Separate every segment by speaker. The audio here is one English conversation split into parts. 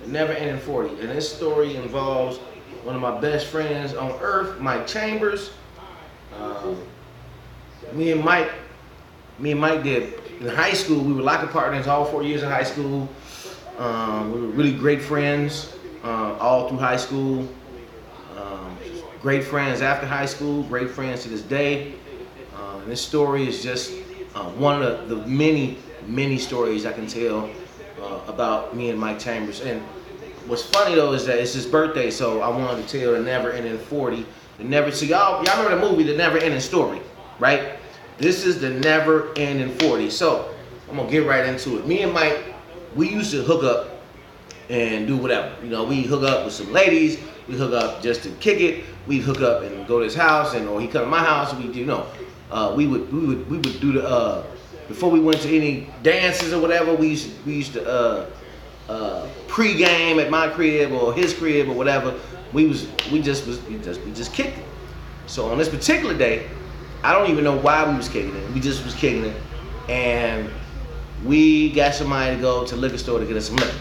Speaker 1: Never-ending 40. And this story involves one of my best friends on earth, Mike Chambers. Um, me and Mike did in high school. We were locker partners all 4 years of high school. We were really great friends all through high school. Great friends after high school. Great friends to this day. And this story is just one of the many stories I can tell about me and Mike Chambers. And what's funny though is that it's his birthday, so I wanted to tell the never-ending 40. So y'all remember the movie, The Never-Ending Story, right? This is the never-ending 40. So I'm gonna get right into it. Me and Mike, we used to hook up and do whatever. You know, we hook up with some ladies. We hook up just to kick it. We hook up and go to his house, or he come to my house. We would do the before we went to any dances or whatever. We used to pre-game at my crib or his crib or whatever. We just kicked it. So on this particular day, I don't even know why we was kicking it. We just was kicking it, and we got somebody to go to the liquor store to get us some liquor.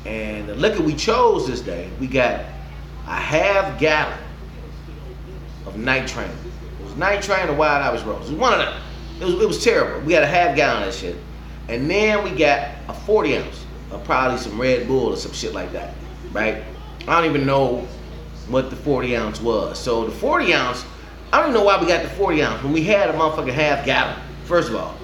Speaker 1: And the liquor we chose this day, we got a half gallon of Night Train. It was Night Train or Wild Irish Rose. It was one of them. It was terrible. We got a half gallon of that shit. And then we got a 40 ounce of probably some Red Bull or some shit like that, right? I don't even know what the 40 ounce was. So the 40 ounce, I don't even know why we got the 40 ounce when we had a motherfucking half gallon, first of all,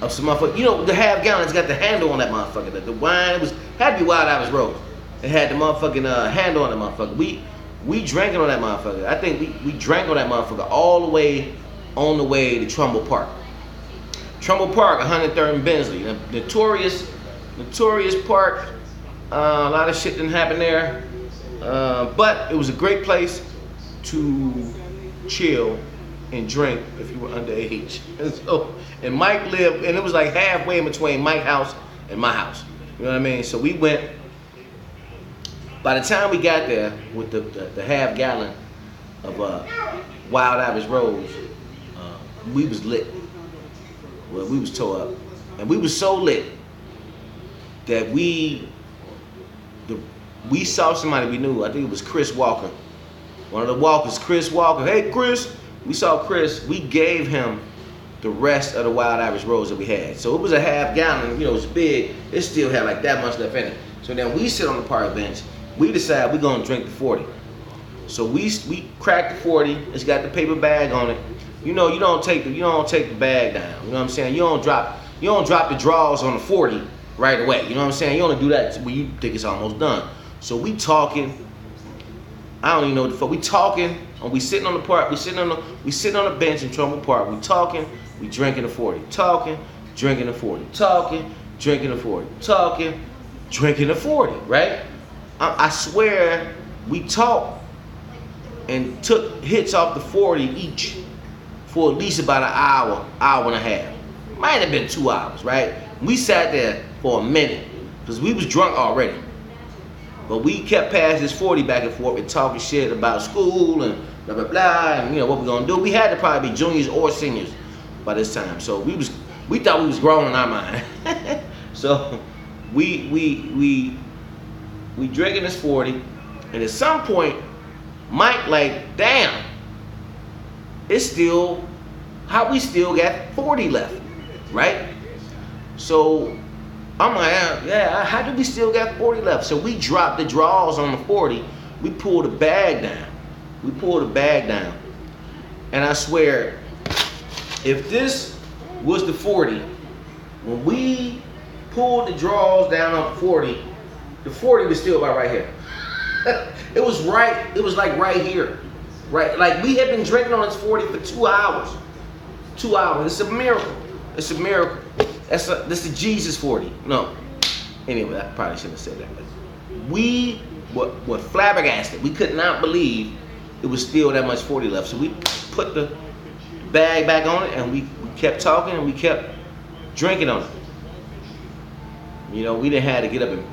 Speaker 1: of some motherfucker. You know, the half gallon's got the handle on that motherfucker. The wine, had to be Wild Irish Rose. It had the motherfucking handle on that motherfucker. We drank it on that motherfucker. I think we drank on that motherfucker all the way on the way to Trumbull Park. Trumbull Park, 103rd and Bensley. Notorious park. A lot of shit didn't happen there. But it was a great place to chill and drink if you were underage. And Mike lived, and it was like halfway in between Mike's house and my house. You know what I mean? So we went. By the time we got there with the half gallon of Wild Irish Rose, we was lit. Well, we was tore up, and we was so lit that we saw somebody we knew. I think it was Chris Walker, one of the Walkers. Chris Walker. Hey, Chris. We saw Chris. We gave him the rest of the Wild Irish Rose that we had. So it was a half gallon. You know, it was big. It still had like that much left in it. So then we sit on the park bench. We decide we're gonna drink the 40. So we cracked the 40. It's got the paper bag on it. You know, you don't take the bag down. You know what I'm saying? You don't drop the drawers on the 40 right away. You know what I'm saying? You only do that when you think it's almost done. So we talking. I don't even know what the fuck. We talking, and we sitting on the park. We sitting on the bench in Trumbull Park. We talking. We drinking the 40. Talking, drinking the 40. Talking, drinking the 40. Talking, drinking the 40. Right? I swear we talked and took hits off the 40 each for at least about an hour and a half. Might have been 2 hours, right? We sat there for a minute because we was drunk already. But we kept passing this 40 back and forth and talking shit about school and blah, blah, blah, and you know, what we gonna do. We had to probably be juniors or seniors by this time. So we thought we was grown in our mind. So we drinking this 40, and at some point, Mike like, damn, it's still, how we still got 40 left, right? So I'm like, yeah, how do we still got 40 left? So we dropped the drawers on the 40, we pulled the bag down. And I swear, if this was the 40, when we pulled the drawers down on the 40 was still about right here. It was like right here. Right? Like we had been drinking on this 40 for 2 hours. 2 hours. It's a miracle. It's a miracle. This is Jesus 40. No. Anyway, I probably shouldn't have said that. But we were flabbergasted. We could not believe it was still that much 40 left. So we put the bag back on it, and we kept talking, and we kept drinking on it. You know, we didn't have to get up and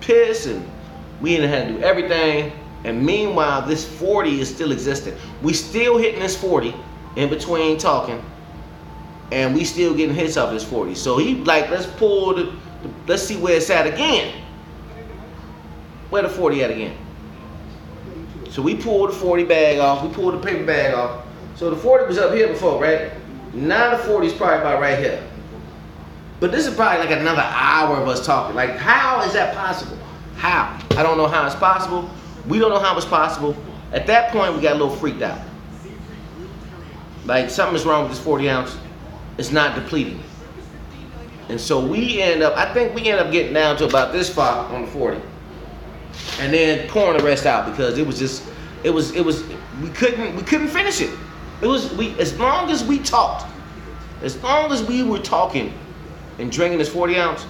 Speaker 1: piss, and we didn't have to do everything. And meanwhile, this 40 is still existing. We still hitting this 40 in between talking, and we still getting hits off this 40. So he like, let's see where it's at again. Where the 40 at again? So we pulled the 40 bag off. We pulled the paper bag off. So the 40 was up here before, right? Now the 40 is probably about right here. But this is probably like another hour of us talking. Like, how is that possible? How? I don't know how it's possible. We don't know how it's possible. At that point, we got a little freaked out. Like, something is wrong with this 40 ounce. It's not depleting. And so I think we end up getting down to about this far on the 40. And then pouring the rest out because it was we couldn't finish it. As long as we talked, as long as we were talking and drinking this 40 ounce,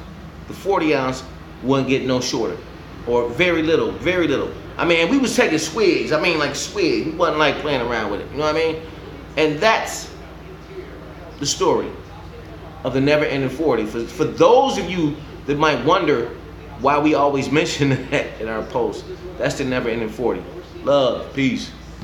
Speaker 1: the 40 ounce wouldn't get no shorter. Or very little, very little. I mean, we was taking swigs. I mean, like swigs. We wasn't like playing around with it. You know what I mean? And that's the story of the Neverending 40. For those of you that might wonder why we always mention that in our posts, that's the Neverending 40. Love, peace.